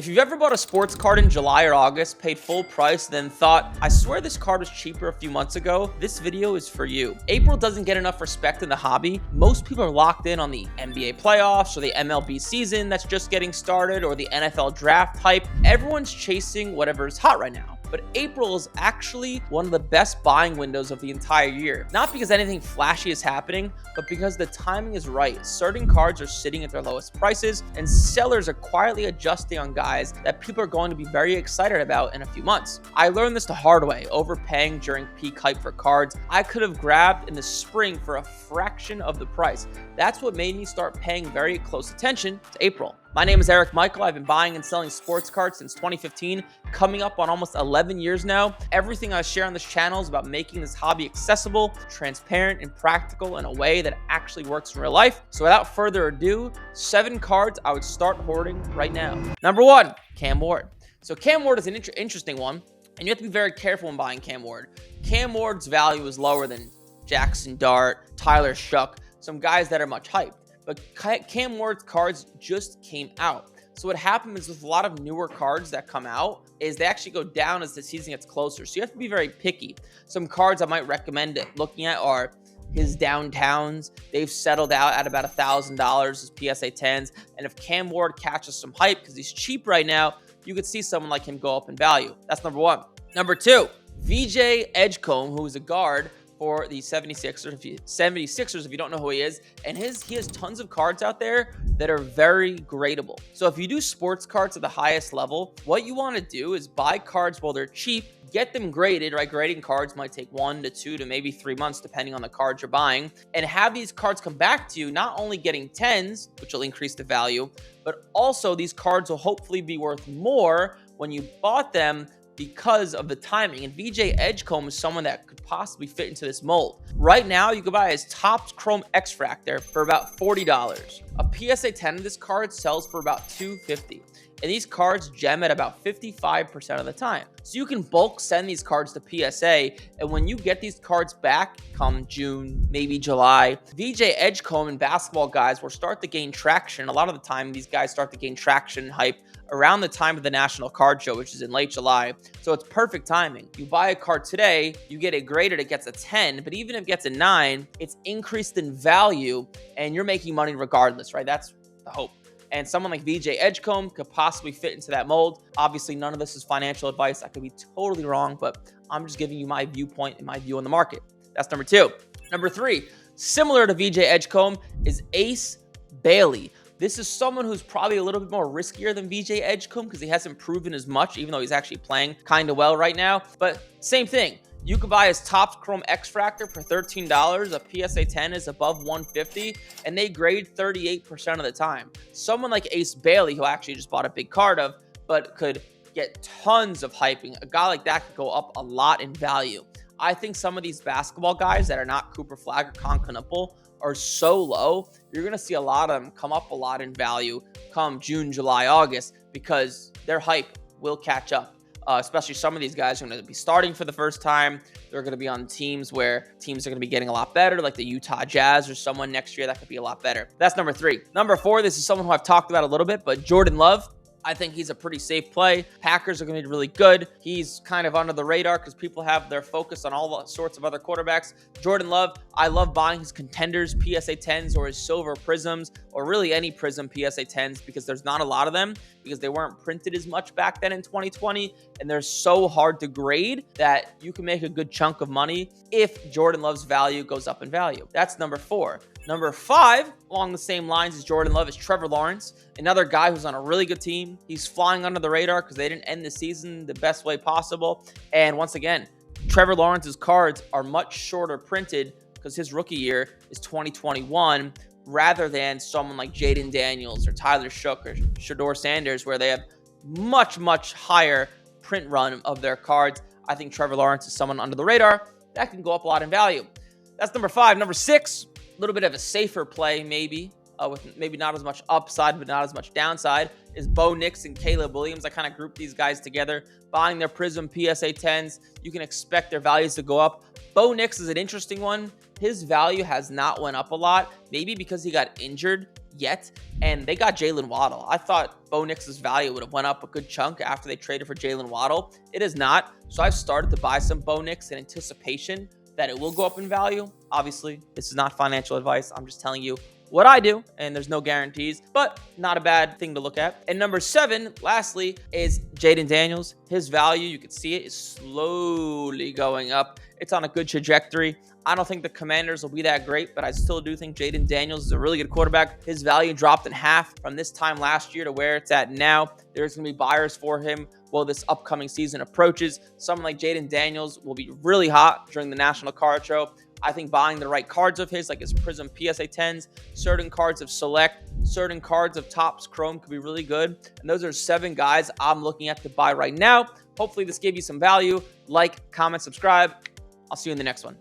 If you've ever bought a sports card in July or August, paid full price, then thought, I swear this card was cheaper a few months ago, this video is for you. April doesn't get enough respect in the hobby. Most people are locked in on the NBA playoffs or the MLB season that's just getting started or the NFL draft hype. Everyone's chasing whatever is hot right now. But April is actually one of the best buying windows of the entire year. Not because anything flashy is happening, but because the timing is right. Certain cards are sitting at their lowest prices, and sellers are quietly adjusting on guys that people are going to be very excited about in a few months. I learned this the hard way, overpaying during peak hype for cards I could have grabbed in the spring for a fraction of the price. That's what made me start paying very close attention to April. My name is Eric Michael. I've been buying and selling sports cards since 2015, coming up on almost 11 years now. Everything I share on this channel is about making this hobby accessible, transparent, and practical in a way that actually works in real life. So without further ado, 7 cards I would start hoarding right now. Number 1, Cam Ward. So Cam Ward is an interesting one, and you have to be very careful when buying Cam Ward. Cam Ward's value is lower than Jackson Dart, Tyler Shough, some guys that are much hyped. But Cam Ward's cards just came out. So what happens with a lot of newer cards that come out is they actually go down as the season gets closer. So you have to be very picky. Some cards I might recommend looking at are his downtowns. They've settled out at about $1,000 as PSA 10s. And if Cam Ward catches some hype because he's cheap right now, you could see someone like him go up in value. That's number 1. Number 2, VJ Edgecomb, who is a guard for the 76ers, if you don't know who he is. And he has tons of cards out there that are very gradable. So if you do sports cards at the highest level, what you want to do is buy cards while they're cheap, get them graded, right? Grading cards might take 1 to 2 to maybe 3 months, depending on the cards you're buying, and have these cards come back to you, not only getting 10s, which will increase the value, but also these cards will hopefully be worth more when you bought them because of the timing. And VJ Edgecomb is someone that could possibly fit into this mold. Right now, you can buy his Topps Chrome X-Fractor for about $40. A PSA 10 of this card sells for about $250. And these cards gem at about 55% of the time. So you can bulk send these cards to PSA, and when you get these cards back come June, maybe July, VJ Edgecomb and basketball guys will start to gain traction. A lot of the time, these guys start to gain traction and hype around the time of the National Card Show, which is in late July. So it's perfect timing. You buy a card today, you get it graded, it gets a 10, but even if it gets a 9, it's increased in value, and you're making money regardless, right? That's the hope. And someone like VJ Edgecomb could possibly fit into that mold. Obviously, none of this is financial advice. I could be totally wrong, but I'm just giving you my viewpoint and my view on the market. That's number 2. Number 3, similar to VJ Edgecomb, is Ace Bailey. This is someone who's probably a little bit more riskier than VJ Edgecomb because he hasn't proven as much, even though he's actually playing kind of well right now. But same thing. You could buy his Topps Chrome X-Fractor for $13. A PSA 10 is above $150, and they grade 38% of the time. Someone like Ace Bailey, who I actually just bought a big card of, but could get tons of hyping. A guy like that could go up a lot in value. I think some of these basketball guys that are not Cooper Flagg or Con Knuppel are so low, you're going to see a lot of them come up a lot in value come June, July, August, because their hype will catch up. Especially some of these guys are going to be starting for the first time. They're going to be on teams where teams are going to be getting a lot better, like the Utah Jazz or someone next year that could be a lot better. That's number 3. Number 4, this is someone who I've talked about a little bit, but Jordan Love. I think he's a pretty safe play. Packers are going to be really good. He's kind of under the radar because people have their focus on all sorts of other quarterbacks. Jordan Love, I love buying his contenders PSA 10s or his silver prisms or really any prism PSA 10s because there's not a lot of them because they weren't printed as much back then in 2020, and they're so hard to grade that you can make a good chunk of money if Jordan Love's value goes up in value. That's number 4. Number 5, along the same lines as Jordan Love, is Trevor Lawrence, another guy who's on a really good team. He's flying under the radar because they didn't end the season the best way possible. And once again, Trevor Lawrence's cards are much shorter printed because his rookie year is 2021 rather than someone like Jaden Daniels or Tyler Shough or Shedeur Sanders, where they have much, much higher print run of their cards. I think Trevor Lawrence is someone under the radar that can go up a lot in value. That's number 5. Number 6, a little bit of a safer play maybe, with maybe not as much upside but not as much downside, is Bo Nix and Caleb Williams. I kind of group these guys together. Buying their Prism PSA 10s, you can expect their values to go up. Bo Nix is an interesting one. His value has not went up a lot, maybe because he got injured yet, and they got Jalen Waddle. I thought Bo Nix's value would have went up a good chunk after they traded for Jalen Waddle. It is not, so I've started to buy some Bo Nix in anticipation that it will go up in value. Obviously, this is not financial advice. I'm just telling you what I do, and there's no guarantees, but not a bad thing to look at. And number 7, lastly, is Jaden Daniels. His value, you can see it, is slowly going up. It's on a good trajectory. I don't think the Commanders will be that great, but I still do think Jaden Daniels is a really good quarterback. His value dropped in half from this time last year to where it's at now. There's going to be buyers for him while this upcoming season approaches. Someone like Jaden Daniels will be really hot during the National Card Show. I think buying the right cards of his, like his Prism PSA 10s, certain cards of Select, certain cards of Topps Chrome could be really good. And those are 7 guys I'm looking at to buy right now. Hopefully this gave you some value. Like, comment, subscribe. I'll see you in the next one.